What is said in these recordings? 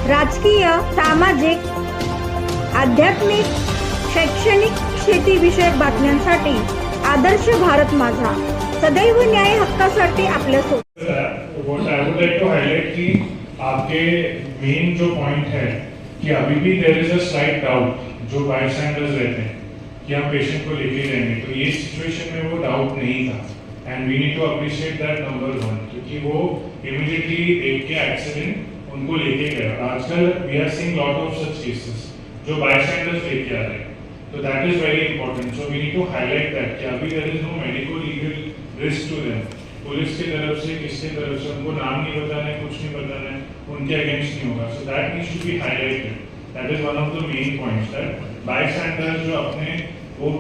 राजकीय, सामाजिक, आध्यात्मिक, शैक्षणिक, शेतीविषयक बातम्यांसाठी आदर्श भारत माझा सदैव न्याय हक्कासाठी आपल्यासोबत. What I would like to highlight कि आपके मेन जो पॉइंट है कि अभी भी there is a slight doubt जो बायस्टैंडर्स रहते हैं कि हम पेशेंट को लेके जाएंगे, तो ये सिचुएशन में वो डाउट नहीं था and we need to appreciate that number 1 क्योंकि वो इमीडिएटली देख के एक्सीडेंट उनको लेके गया. आजकल we are seeing lot of such cases जो बायस्टैंडर्स लेके आ रहे हैं, तो that is very important. So we need to highlight that कि अभी there is no medico legal risk to them. Police की तरफ से किसकी तरफ से उनको नाम नहीं बताना है, कुछ नहीं बताना है, उनके अगेंस्ट नहीं होगा. So that needs to be highlighted. That is one of the main points that bystanders जो अपने वो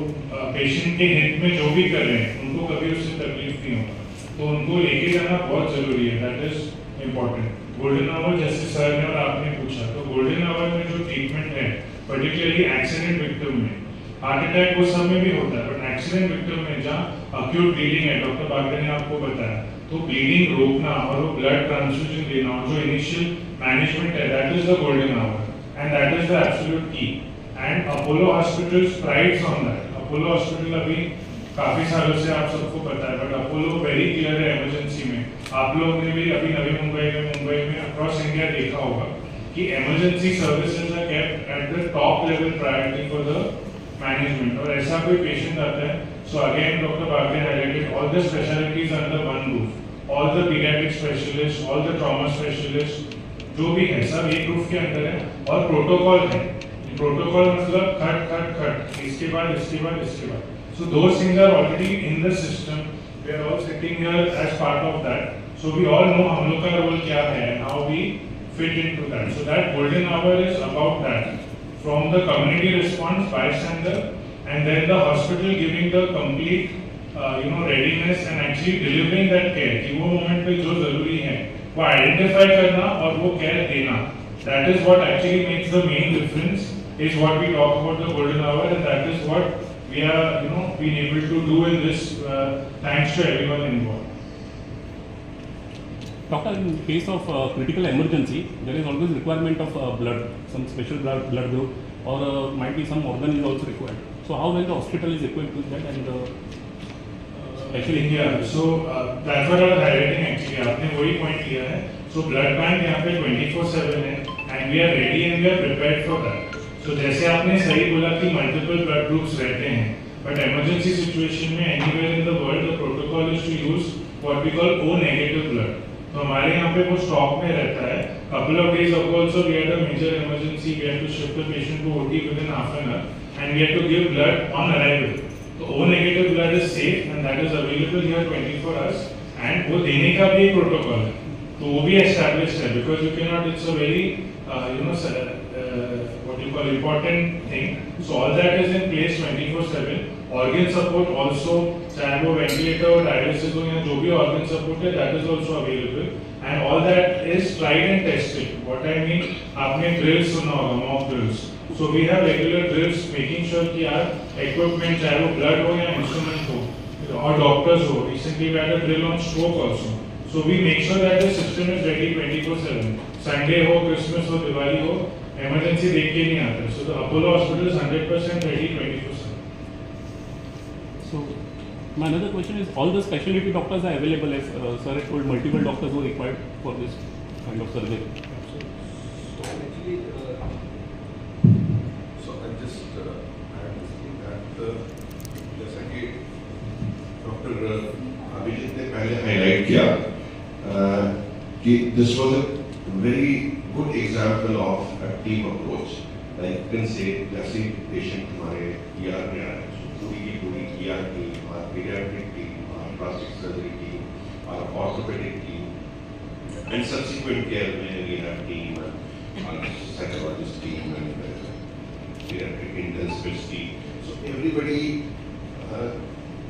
पेशेंट के हित में जो भी कर रहे हैं उनको कभी उससे तकलीफ नहीं होगा, तो उनको लेके जाना बहुत जरूरी है. That is important. Golden hour जैसे सर ने और आपने पूछा, तो गोल्डन आवर में जो ट्रीटमेंट है पर्टिकुलरली एक्सीडेंट विक्टिम में, हार्ट अटैक वो सब में भी होता है, बट एक्सीडेंट विक्टिम में जहाँ अक्यूट ब्लीडिंग है, डॉक्टर बागड़े ने आपको बताया, तो ब्लीडिंग रोकना और वो ब्लड ट्रांसफ्यूजन देना और जो इनिशियल मैनेजमेंट है, that is the golden hour and that is the absolute key. And Apollo hospital prides on that. Apollo hospital अभी काफी सालों से आप सबको पता है, बट अपोलो वेरी क्लियर है इमरजेंसी में. आप लोग ने भी अभी नवी मुंबई में अक्रॉस इंडिया देखा होगा कि emergency services are kept at the top level priority for the management. और ऐसा कोई पेशेंट आता है, so again doctor Bagde highlighted all the specialities under one roof, all the paediatric specialist, all the trauma specialist जो भी है सब एक रूफ के अंदर है. और प्रोटोकॉल है. प्रोटोकॉल मतलब खट खट खट, इसके बाद इसके बाद इसके बाद. So those things are already in the system. We are all sitting here as part of that. So we all know हम लोग का role क्या है and how we fit into that. So that golden hour is about that. From the community response, bystander, and then the hospital giving the complete, readiness and actually delivering that care. कि वो moment पे जो जरूरी है, वो identify करना और वो care देना. That is what actually makes the main difference. Is what we talk about the golden hour, and that is what we are, being able to do in this, thanks to everyone involved. Doctor, in case of critical emergency, there is always requirement of blood, some special blood group, or might be some organ is also required. So how well the hospital is equipped with that, and Actually, yeah. So that's what I was highlighting actually. आपने वही point लिया है. So blood bank यहाँ पे 24/7 है, and we are ready and we are prepared for that. तो जैसे आपने सही बोला कि मल्टीपल ब्लड ग्रुप्स रहते हैं, बट इमरजेंसी सिचुएशन में anywhere in the world the protocol is to use what we call O negative blood. तो हमारे यहाँ पे वो स्टॉक में रहता है. Couple of days ago also we had a major emergency. We had to shift the patient to OT within half an hour and we had to give blood on arrival. तो O negative blood is safe and that is available here 24 hours and वो देने का भी एक protocol है, तो वो भी एस्टैब्लिश्ड है. Because you can not, it's a very what you call important thing. So all that is in place 24/7. Organ support also, चाहे वो ventilator और dialysis हो या जो भी organ support है, that is also available. And all that is tried and tested. What I mean, आपने drills सुना होगा, mock drills. So we have regular drills making sure कि यार equipment चाहे वो blood हो या instrument हो और doctors हो. Recently we had a drill on stroke also. So we make sure that the system is ready 24/7. Sunday हो, Christmas हो, Diwali हो, emergency देख के नहीं आता. So the Apollo Hospital is 100% ready 24/7. So my another question is, all the specialty doctors are available, as sir had told, multiple doctors were required for this kind of surgery. So actually, so I just add this thing that जैसा कि doctor Abhijit ने पहले highlight किया कि this was a very good example of a team approach. Like you can say, जैसे patient हमारे ER में आ रहे हैं, पूरी की पूरी ER team, our pediatric team, our plastic surgery team, our orthopedic team, and subsequent care में rehab team, our psychologist team, and pediatric intensivist team. So everybody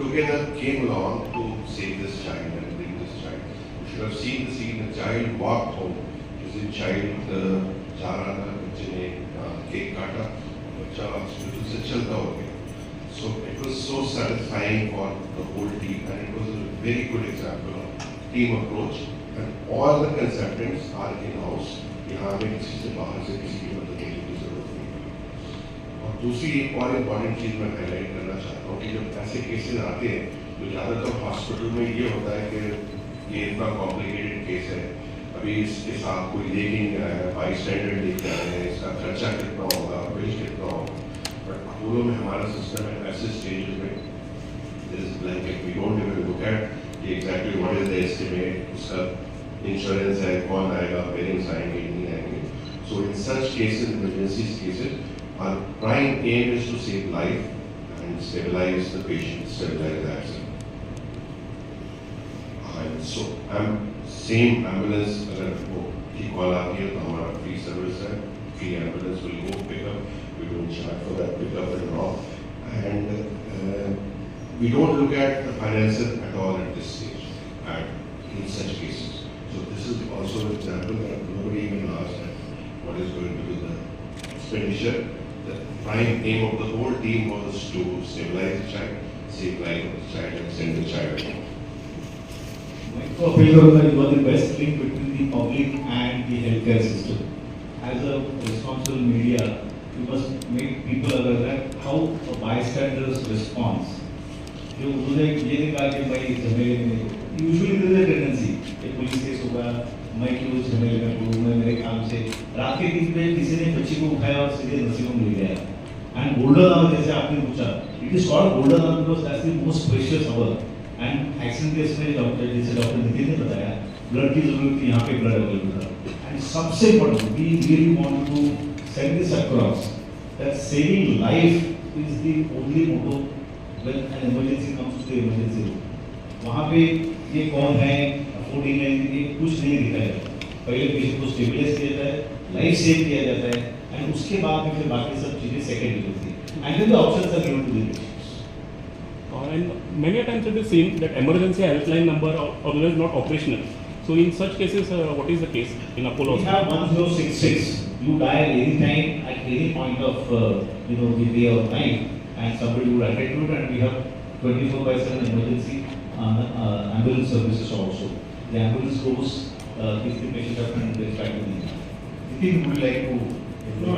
together came along to save this child and bring this child. You should have seen the scene. The child walked home. The child जा रहा था, बच्चे ने cake काटा, बच्चा hospital से चलता हो गया. So it was so satisfying for the whole team, and it was a very good example of team approach. And all the consultants are in-house. यहाँ हमें किसी से बाहर से किसी की मदद लेने की जरूरत नहीं है। और दूसरी एक और इम्पॉर्टेंट चीज़ मैं हाईलाइट करना चाहता हूँ कि जब ऐसे केसेस आते हैं तो ज़्यादातर हॉस्पिटल में ये होता है कि ये इतना कॉम्प्लिकेटेड केस है, अभी इसके साथ कोई लेके नहीं आया, बाई स्टैंडर्ड लेके आए हैं, इसका खर्चा कितना होगा, बिल कितना होगा। बट अपोलो में हमारा सिस्टम है ऐसे स्टेज में this blanket we don't even look at कि exactly what is the estimate, उसका इंश्योरेंस है, कौन आएगा, पेरेंट्स आएंगे नहीं आएंगे। So in such cases, emergency cases, our prime aim is to save life and stabilize the patient, stabilize the accident. And so same ambulance अगर वो की कॉल आती है तो हमारा फ्री सर्विस है, free ambulance will go pickup, we don't charge for that pickup and drop, and we don't look at the financial at all at this stage at in such cases. So this is also an example that nobody even asked what is going to be the expenditure. The prime aim of the whole team was to stabilize the child, save life of the child, and send the child home. So, you are the best link between the public and the healthcare system. As a responsible media, you must make people aware that how a bystander's response. जो मुझे ये नहीं कहा कि भाई झमेले में usually there is a tendency कि पुलिस केस होगा, मैं क्यों झमेले में पड़ूँ, मैं मेरे काम से रात के 3 बजे किसी ने बच्ची को उठाया और सीधे नर्सिंग होम ले गया. एंड गोल्डन आवर जैसे आपने पूछा, it is called golden hour because that's the most precious hour. And accident case में डॉक्टर जैसे डॉक्टर नितिन ने बताया ब्लड की जरूरत थी, यहाँ पे ब्लड अवेलेबल था. एंड सबसे important we really want to send this across that saving life is the only motto when an emergency comes to the emergency room. वहाँ पे ये कौन है, अफोर्डिंग है, ये कुछ नहीं दिखाया जाता. पहले पेशेंट को स्टेबलाइज किया जाता है, लाइफ सेव किया जाता है, एंड उसके बाद में फिर बाकी सब चीजें सेकेंडरी होती है. And then the options are given to the patients. And many a times it is seen that emergency helpline number are always not operational. So in such cases, what is the case in Apollo? We have 1066. You dial any time at any point of the day or night, and somebody would attend to it. And we have 24/7 emergency ambulance services also. The ambulance goes if the patient has been dispatched to the. Nitin, would you like to? No,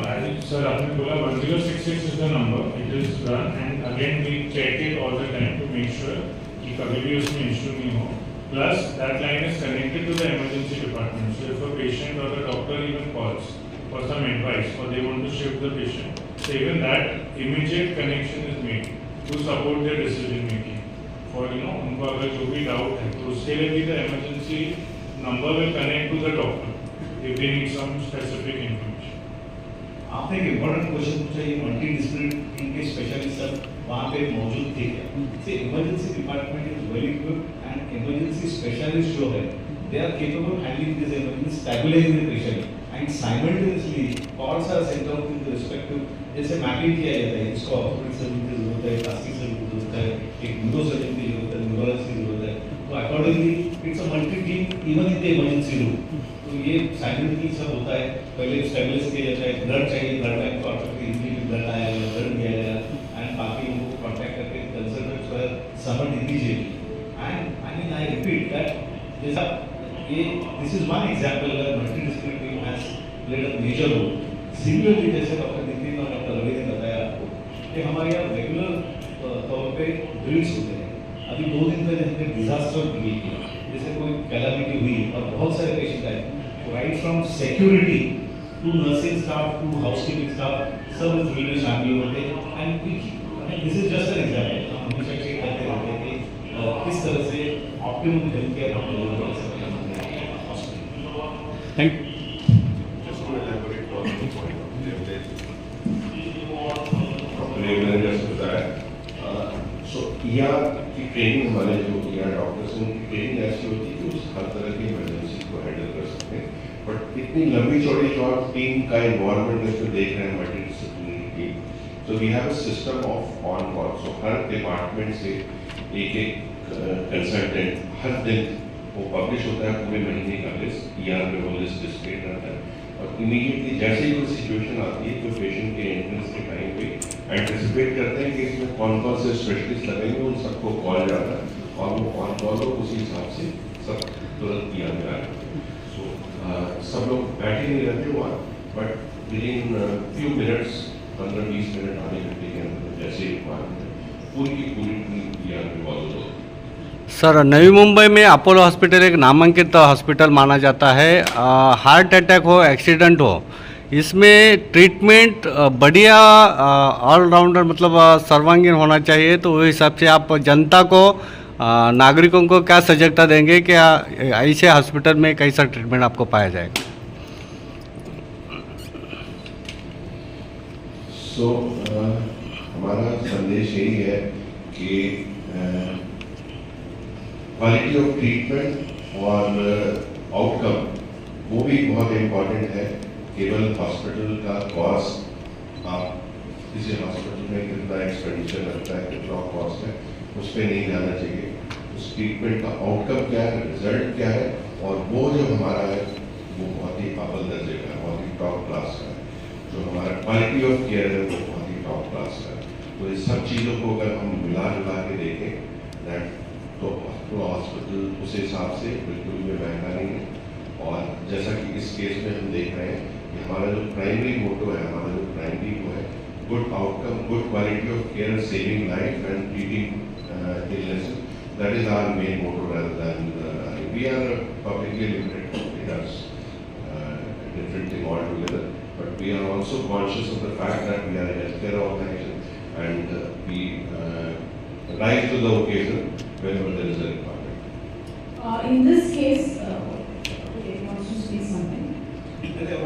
sir, आपने बोला 1066 is the number. It is run and again we check it all the time to make sure कि कभी भी उसमें issue नहीं हो. Plus that line is connected to the emergency department. So if a patient or the doctor even calls for some advice or they want to shift the patient, so even that immediate connection is made to support their decision making. For उनको अगर जो भी doubt है तो उसके लिए भी the emergency number will connect to the doctor if they need some specific information. आपने एक इम्पोर्टेंट क्वेश्चन पूछा, ये मल्टी डिसिप्लिनरी टीम के स्पेशलिस्ट सब वहाँ पे मौजूद थे क्या? से emergency department is very good and emergency specialist जो है they are capable handling this emergency, stabilising the patient and simultaneously calls are sent out in the respective. जैसे मैपिंग किया जाता है, इसको ऑर्थोपेडिक सर्जन की जरूरत है, प्लास्टिक सर्जन की जरूरत है, एक न्यूरो सर्जन की जरूरत है, न्यूरोलॉजिस्ट की जरूरत है. तो accordingly it's a multi team even in the emergency room. तो ये साइमल्टेनियसली सब होता है. पहले स्टेबलाइज किया जाता है, ब्लड चाहिए, ब्लड बैंक को आपको इजीली ब्लड आया, ब्लड दिया गया, एंड बाकी उनको कांटेक्ट करके कंसल्टेंट्स पर summon immediately. And I mean I repeat that जैसा ये this is one example where multidisciplinary team has played a major role. Similarly जैसे डॉक्टर नितिन और डॉक्टर रवि ने बताया आपको कि हमारे यहाँ रेगुलर तौर पे ड्रिल्स होते हैं. अभी 2 दिन पहले हमने डिजास्टर ड्रिल किया, जैसे कोई कैलामिटी हुई और बहुत सारे पेशेंट आए, right from security to nursing staff to housekeeping staff सब इस ड्रिल में शामिल होते हैं. And this is just an example. हम हमेशा चेक करते रहते हैं कि किस तरह से ऑप्टिमम हेल्थ केयर हम लोगों को दे सकते हैं. Thank you. Just to elaborate on the point of Dr. Raymond just बताया. So ER की ट्रेनिंग हमारे जो ER डॉक्टर्स हैं उनकी ट्रेनिंग ऐसी होती है कि उस हर तरह की इमरजेंसी को हैंडल कर सकते हैं. बट इतनी लंबी चौड़ी जो आप टीम का इन्वॉल्वमेंट इसमें देख रहे हैं multidisciplinary team, so we have a system of on call. So her department से एक कंसल्टेंट हर दिन वो पब्लिश होता है पूरे महीने का लिस्ट, ER में वो लिस्ट डिस्प्ले रहता है. और इमीडिएटली जैसे ही कोई सिचुएशन आती है तो पेशेंट के एंट्रेंस के टाइम पे एंटिसिपेट करते हैं कि इसमें कौन कौन से स्पेशलिस्ट लगेंगे, उन सबको कॉल जाता है और वो ऑन कॉल को उसी हिसाब से सब तुरंत किया गया है. सो सब लोग बैठे नहीं रहते वहाँ, but with in few minutes, 15-20 minute, आधे घंटे के अंदर जैसे रिक्वायरमेंट है, पूरी की पूरी टीम यहाँ पे मौजूद होती है। सर, नवी मुंबई में अपोलो हॉस्पिटल एक नामांकित हॉस्पिटल माना जाता है। हार्ट अटैक हो, एक्सीडेंट हो, इसमें ट्रीटमेंट बढ़िया ऑलराउंडर मतलब सर्वांगीण होना चाहिए। तो उस हिसाब से आप जनता को, नागरिकों को क्या सजगता देंगे कि ऐसे हॉस्पिटल में कैसा ट्रीटमेंट आपको पाया जाएगा? सो हमारा संदेश यही है कि क्वालिटी ऑफ ट्रीटमेंट और आउटकम वो भी बहुत इम्पोर्टेंट है। केवल हॉस्पिटल का कॉस्ट, आप किसी हॉस्पिटल में कितना एक्सपेंडिचर लगता है, कितना कॉस्ट है, उस पर नहीं जाना चाहिए। उस ट्रीटमेंट का आउटकम क्या है, रिजल्ट क्या है, और वो जो हमारा है वो बहुत ही अव्वल दर्जे का है, बहुत ही टॉप क्लास का है। जो हमारा क्वालिटी ऑफ केयर है वो बहुत ही टॉप क्लास का है। तो इस सब चीज़ों को अगर हम मिला जुला के देखें दैट, तो हॉस्पिटल उस हिसाब से बिल्कुल भी महंगा नहीं है। और जैसा कि इस केस में हम देख रहे हैं कि हमारा जो प्राइमरी मोटो है, हमारा जो प्राइमरी वो है good outcome, good quality of care, saving life and treating illnesses. That is our main motto rather than we are a publicly limited company. That's a different thing altogether. But we are also conscious of the fact that we are a healthcare organization and we rise to the occasion whenever there is a requirement. In this case, okay, wants to speak something.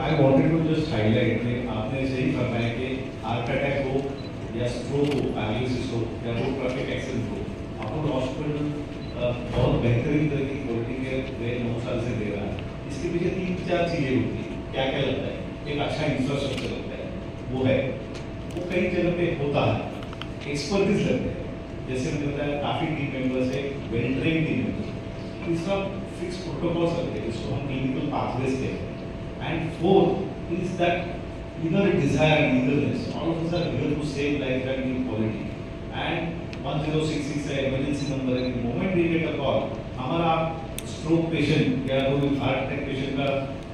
I wanted to just highlight कि आपने सही फरमाया कि heart attack हो या stroke हो, paralysis हो या रोड ट्रैफिक एक्सीडेंट हो, अपोलो हॉस्पिटल बहुत बेहतरीन तरह की क्वालिटी केयर 9 साल से दे रहा है। इसके पीछे 3-4 चीज़ें होती हैं। क्या क्या लगता है? एक अच्छा इंफ्रास्ट्रक्चर लगता है, वो है, वो कई जगह पे होता है। एक्सपर्टीज लगते हैं, जैसे मैंने बताया काफ़ी टीम मेंबर्स है, वेल ट्रेन टीम मेंबर्स। तीसरा फिक्स प्रोटोकॉल्स लगते हैं, जिसको हम क्लिनिकल पाथवेज कहते हैं। And fourth is that either a desire and eagerness. All of us are here to save life and give quality. And 1066 है emergency number है. The moment we get a call, हमारा stroke patient या कोई heart attack patient का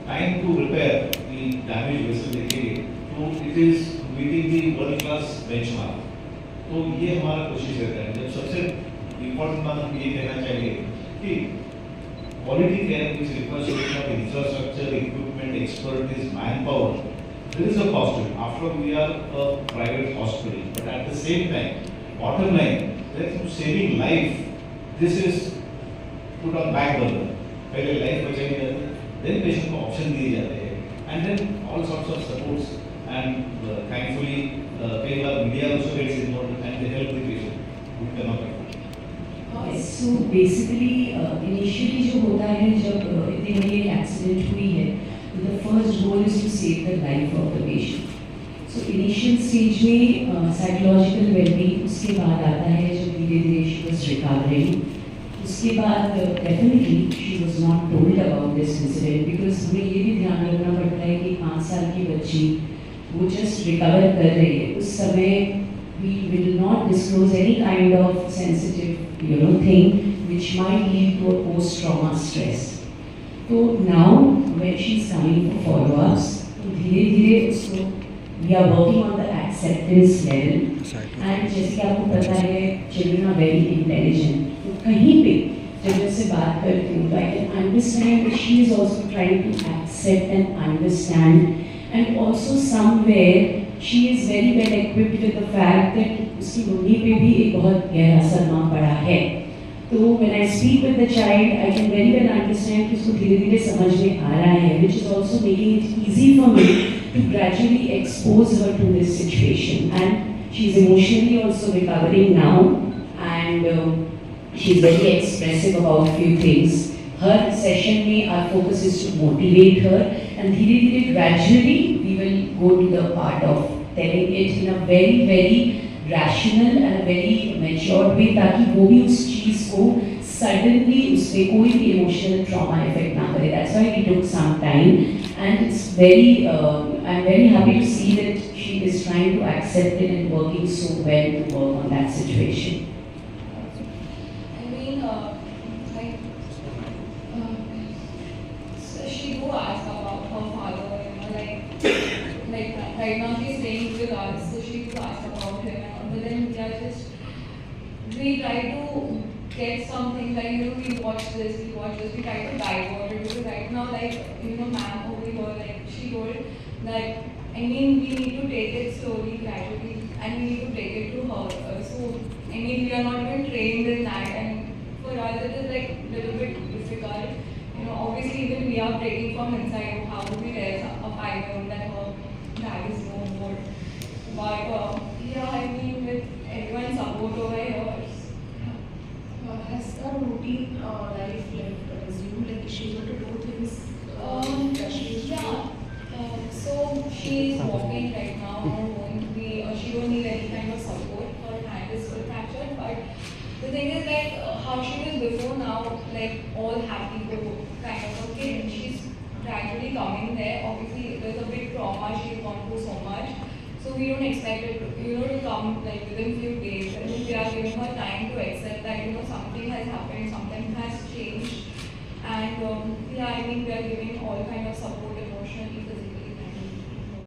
time to repair the damaged vessel देखेंगे, तो it is meeting the world class benchmark. तो ये हमारा कोशिश रहता है। जब सबसे important बात हम ये कहना चाहिए कि quality care which requires solution of infrastructure, equipment, expertise, manpower, there is a cost to it. After all, we are a private hospital, but at the same time, bottom line, that through saving life, this is put on back burner. पहले life बचाई जाती है, then patient को option दिए जाते हैं, and then all sorts of supports, and thankfully, कई बार media also gets involved and they help the patient who cannot afford. So basically, initially जो होता है जब इतनी बड़ी एक्सीडेंट हुई है, the first goal is to save the life of the patient. So initial stage में psychological well-being, उसके बाद आता है जब धीरे-धीरे she was recovering. उसके बाद definitely she was not told about this incident because हमें ये भी ध्यान रखना पड़ता है कि 5 साल की बच्ची वो just recover कर रही है, उस समय we will not disclose any kind of sensitive thing which might lead to a post-trauma stress. So now when she is coming for follow-ups, धीरे-धीरे उसको we are working on the acceptance level. And जैसे कि आपको पता है children are very intelligent. तो कहीं पे जब मैं से बात करती हूँ, I can understand that she is also trying to accept and understand, and also somewhere she is very well equipped with the fact that उसकी मम्मी पे भी एक बहुत गहरा सदमा पड़ा है। तो when I speak with the child, I can very well understand कि उसको धीरे-धीरे समझ में आ रहा है, which is also making it easy for me to gradually expose her to this situation. And she is emotionally also recovering now, and she is very expressive about few things. Her session में our focus is to motivate her, and धीरे-धीरे gradually we will go to the part of telling it in a very very rational and a very matured way, ताकि वो भी उस चीज़ को suddenly उस पे कोई भी emotional trauma effect ना करे. That's why we took some time, and it's very I'm very happy to see that she is trying to accept it and working so well to work on that situation. I mean, so she do ask right now she's staying with us, so she could ask about him and all. But then we are just, we try to get something like, you know, we watch this, we try to divert it, because right now, like, you know, ma'am over here, like, she told that, I mean, we need to take it slowly, gradually, and we need to take it to her. So, I mean, we are not even trained in that, and for us it is like a little bit difficult. You know, obviously, even we are breaking from inside, how do we tell a 5-year-old that her dad is no more? But, yeah, I mean, with everyone's support over here, has her routine life like resumed? Like, is she able to do things? Yeah. So she's walking right now, going to be, she don't need any kind of support. Her hand is still fractured, but the thing is like how she was before now, like all happy go kind of a kid. And she's gradually coming there. Obviously, there's a big trauma. She's gone through so much. So we don't expect it, to come like within few days. I mean, we are giving her time to accept that, something has happened, something has changed. And yeah, I mean, we are giving all kind of support emotionally, physically.